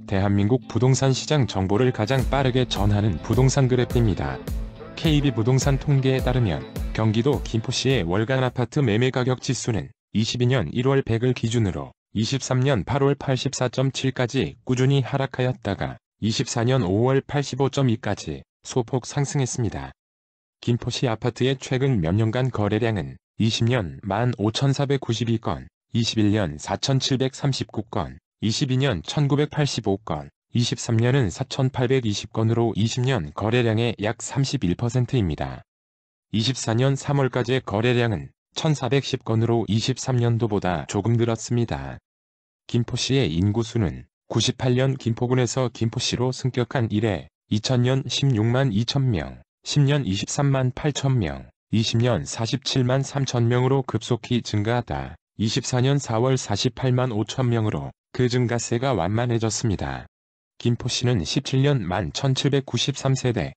대한민국 부동산 시장 정보를 가장 빠르게 전하는 부동산 그래프입니다. KB부동산 통계에 따르면 경기도 김포시의 월간 아파트 매매 가격 지수는 22년 1월 100을 기준으로 23년 8월 84.7까지 꾸준히 하락하였다가 24년 5월 85.2까지 소폭 상승했습니다. 김포시 아파트의 최근 몇 년간 거래량은 20년 15,492건, 21년 4,739건, 22년 1,985건, 23년은 4,820건으로 20년 거래량의 약 31%입니다. 24년 3월까지의 거래량은 1,410건으로 23년도보다 조금 늘었습니다. 김포시의 인구수는 98년 김포군에서 김포시로 승격한 이래 2000년 16만 2천명, 10년 23만 8천명, 20년 47만 3천명으로 급속히 증가하다 24년 4월 48만 5천명으로 그 증가세가 완만해졌습니다. 김포시는 17년 11,793세대,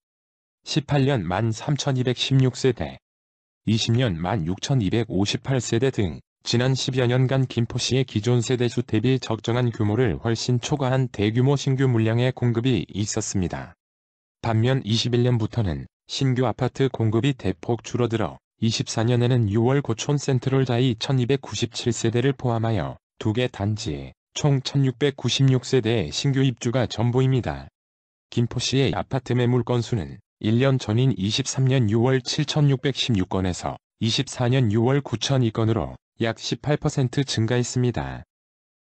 18년 13,216세대, 20년 16,258세대 등 지난 10여 년간 김포시의 기존 세대수 대비 적정한 규모를 훨씬 초과한 대규모 신규 물량의 공급이 있었습니다. 반면 21년부터는 신규 아파트 공급이 대폭 줄어들어 24년에는 6월 고촌 센트럴자이 1,297세대를 포함하여 2개 단지에 총 1,696세대의 신규 입주가 전부입니다. 김포시의 아파트 매물 건수는 1년 전인 23년 6월 7,616건에서 24년 6월 9,002건으로 약 18% 증가했습니다.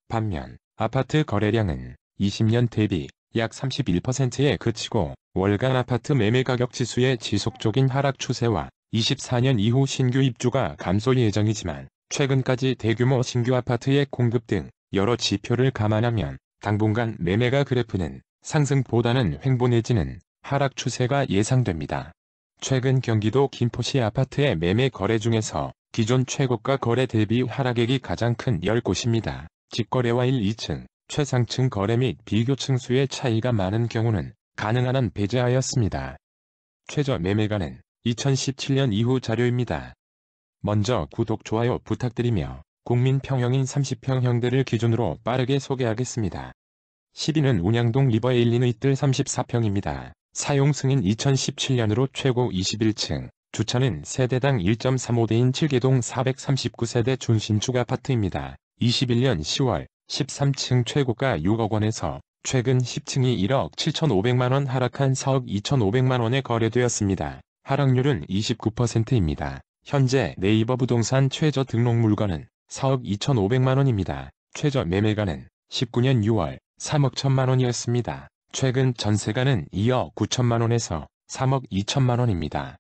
반면 아파트 거래량은 20년 대비 약 31%에 그치고 월간 아파트 매매 가격 지수의 지속적인 하락 추세와 24년 이후 신규 입주가 감소 예정이지만 최근까지 대규모 신규 아파트의 공급 등 여러 지표를 감안하면 당분간 매매가 그래프는 상승보다는 횡보 내지는 하락 추세가 예상됩니다. 최근 경기도 김포시 아파트의 매매 거래 중에서 기존 최고가 거래 대비 하락액이 가장 큰 10곳입니다. 직거래와 1, 2층, 최상층 거래 및 비교층 수의 차이가 많은 경우는 가능한 한 배제하였습니다. 최저 매매가는 2017년 이후 자료입니다. 먼저 구독, 좋아요 부탁드리며 국민평형인 30평형대를 기준으로 빠르게 소개하겠습니다. 10위는 운양동 리버에일리너이뜰 34평입니다. 사용 승인 2017년으로 최고 21층, 주차는 세대당 1.35대인 7개동 439세대 준신축 아파트입니다. 21년 10월 13층 최고가 6억 원에서 최근 10층이 1억 7,500만원 하락한 4억 2,500만원에 거래되었습니다. 하락률은 29%입니다. 현재 네이버 부동산 최저 등록 물건은 4억 2,500만원입니다. 최저 매매가는 19년 6월 3억 1천만원이었습니다. 최근 전세가는 2억 9천만원에서 3억 2천만원입니다.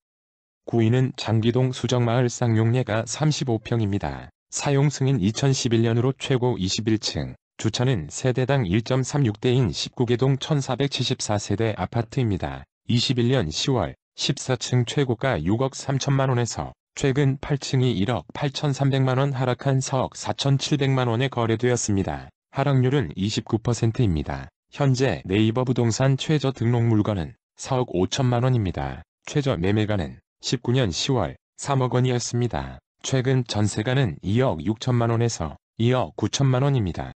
9위는 장기동 수정마을 쌍용례가 35평입니다. 사용 승인 2011년으로 최고 21층, 주차는 세대당 1.36대인 19개동 1474세대 아파트입니다. 21년 10월 14층 최고가 6억 3천만원에서 최근 8층이 1억 8,300만원 하락한 4억 4,700만원에 거래되었습니다. 하락률은 29%입니다. 현재 네이버 부동산 최저 등록 물건은 4억 5천만원입니다. 최저 매매가는 19년 10월 3억 원이었습니다. 최근 전세가는 2억 6천만원에서 2억 9천만원입니다.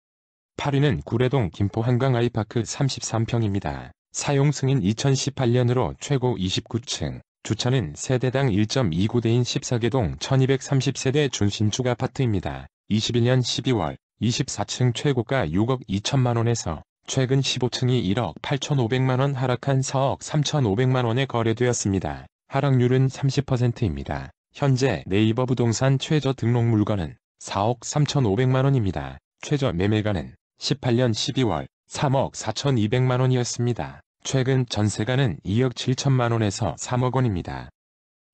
8위는 구례동 김포 한강 아이파크 33평입니다. 사용 승인 2018년으로 최고 29층, 주차는 세대당 1.29대인 14개동 1230세대 준신축 아파트입니다. 21년 12월 24층 최고가 6억 2천만원에서 최근 15층이 1억 8,500만원 하락한 4억 3,500만원에 거래되었습니다. 하락률은 30%입니다. 현재 네이버 부동산 최저 등록 물건은 4억 3,500만원입니다. 최저 매매가는 18년 12월 3억 4,200만원이었습니다. 최근 전세가는 2억 7천만원에서 3억 원입니다.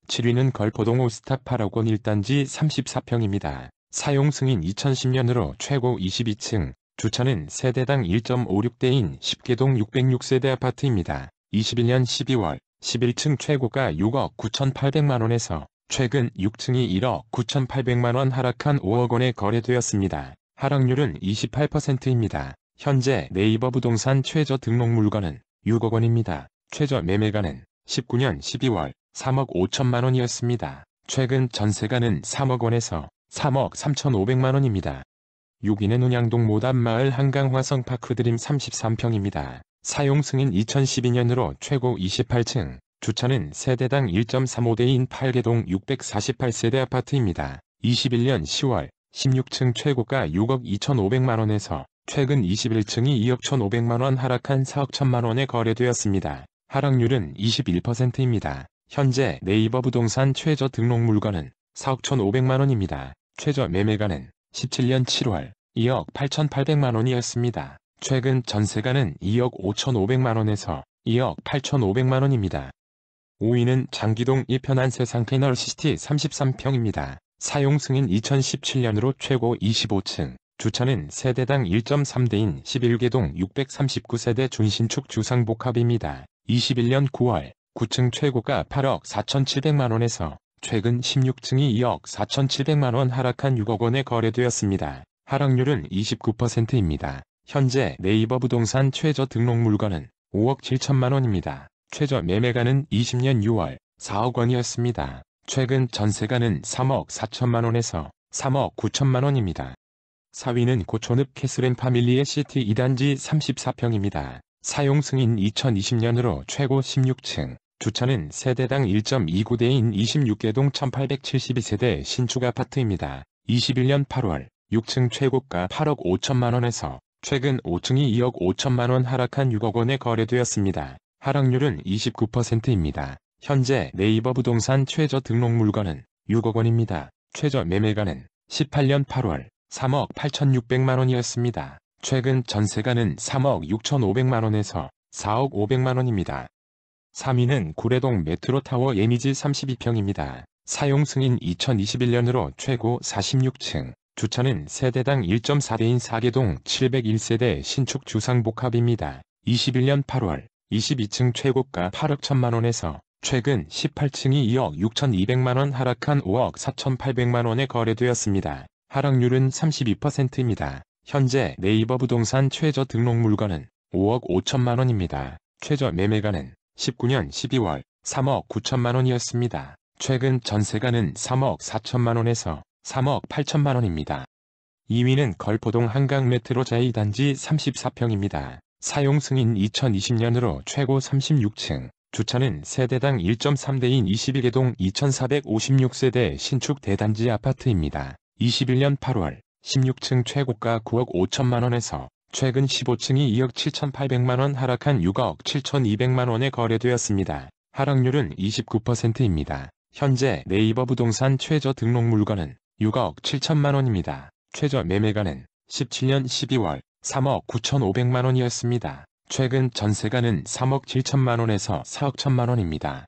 7위는 걸포동 올스타 8억 원 1단지 34평입니다. 사용 승인 2010년으로 최고 22층, 주차는 세대당 1.56대인 10개동 606세대 아파트입니다. 21년 12월 11층 최고가 6억 9,800만원에서 최근 6층이 1억 9,800만원 하락한 5억 원에 거래되었습니다. 하락률은 28%입니다. 현재 네이버 부동산 최저 등록 물건은 6억 원입니다. 최저 매매가는 19년 12월 3억 5천만원이었습니다. 최근 전세가는 3억 원에서 3억 3,500만원입니다. 6위는 운양동 모담마을 한강화성 파크드림 33평입니다. 사용 승인 2012년으로 최고 28층, 주차는 세대당 1.35대인 8개동 648세대 아파트입니다. 21년 10월 16층 최고가 6억 2,500만원에서 최근 21층이 2억 1,500만원 하락한 4억 1,000만원에 거래되었습니다. 하락률은 21%입니다. 현재 네이버 부동산 최저 등록 물건은 4억 1,500만원입니다. 최저 매매가는 17년 7월 2억 8,800만원이었습니다. 최근 전세가는 2억 5,500만원에서 2억 8,500만원입니다. 5위는 장기동 이편한 세상 패널시티 33평입니다. 사용 승인 2017년으로 최고 25층, 주차는 세대당 1.3대인 11개동 639세대 준신축 주상복합입니다. 21년 9월 9층 최고가 8억 4,700만원에서 최근 16층이 2억 4,700만원 하락한 6억원에 거래되었습니다. 하락률은 29%입니다. 현재 네이버 부동산 최저 등록 물건은 5억 7천만원입니다. 최저 매매가는 20년 6월 4억원이었습니다. 최근 전세가는 3억 4천만원에서 3억 9천만원입니다. 4위는 고촌읍 캐슬앤 파밀리의 시티 2단지 34평입니다. 사용 승인 2020년으로 최고 16층, 주차는 세대당 1.29대인 26개동 1872세대 신축 아파트입니다. 21년 8월 6층 최고가 8억 5천만원에서 최근 5층이 2억 5천만원 하락한 6억원에 거래되었습니다. 하락률은 29%입니다. 현재 네이버 부동산 최저 등록 물건은 6억원입니다. 최저 매매가는 18년 8월 3억 8,600만원이었습니다. 최근 전세가는 3억 6,500만원에서 4억 500만원입니다. 3위는 구례동 메트로타워 예미지 32평입니다. 사용 승인 2021년으로 최고 46층, 주차는 세대당 1.4대인 4개동 701세대 신축 주상복합입니다. 21년 8월 22층 최고가 8억 1천만원에서 최근 18층이 2억 6,200만원 하락한 5억 4,800만원에 거래되었습니다. 하락률은 32%입니다. 현재 네이버 부동산 최저 등록 물건은 5억 5천만원입니다. 최저 매매가는 19년 12월 3억 9천만원이었습니다. 최근 전세가는 3억 4천만원에서 3억 8천만원입니다. 2위는 걸포동 한강 메트로 제2단지 34평입니다. 사용 승인 2020년으로 최고 36층, 주차는 세대당 1.3대인 22개동 2456세대 신축 대단지 아파트입니다. 21년 8월 16층 최고가 9억 5천만원에서 최근 15층이 2억 7,800만원 하락한 6억 7,200만원에 거래되었습니다. 하락률은 29%입니다. 현재 네이버 부동산 최저 등록 물건은 6억 7천만원입니다. 최저 매매가는 17년 12월 3억 9,500만원이었습니다. 최근 전세가는 3억 7천만원에서 4억 1천만원입니다.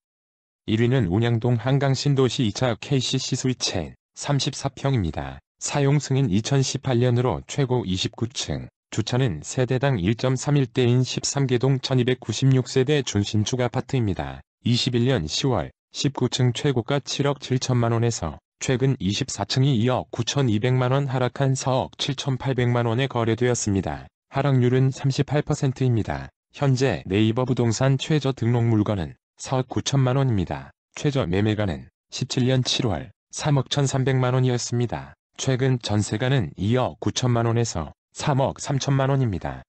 1위는 운양동 한강 신도시 2차 KCC 스위첸 34평입니다. 사용 승인 2018년으로 최고 29층, 주차는 세대당 1.31대인 13개동 1296세대 준신축 아파트입니다. 21년 10월 19층 최고가 7억 7천만원에서 최근 24층이 2억 9,200만원 하락한 4억 7,800만원에 거래되었습니다. 하락률은 38%입니다. 현재 네이버 부동산 최저 등록 물건은 4억 9천만원입니다. 최저 매매가는 17년 7월 3억 1,300만원이었습니다. 최근 전세가는 2억 9천만원에서 3억 3천만원입니다.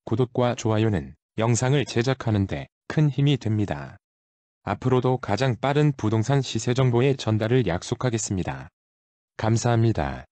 구독과 좋아요는 영상을 제작하는 데 큰 힘이 됩니다. 앞으로도 가장 빠른 부동산 시세 정보의 전달을 약속하겠습니다. 감사합니다.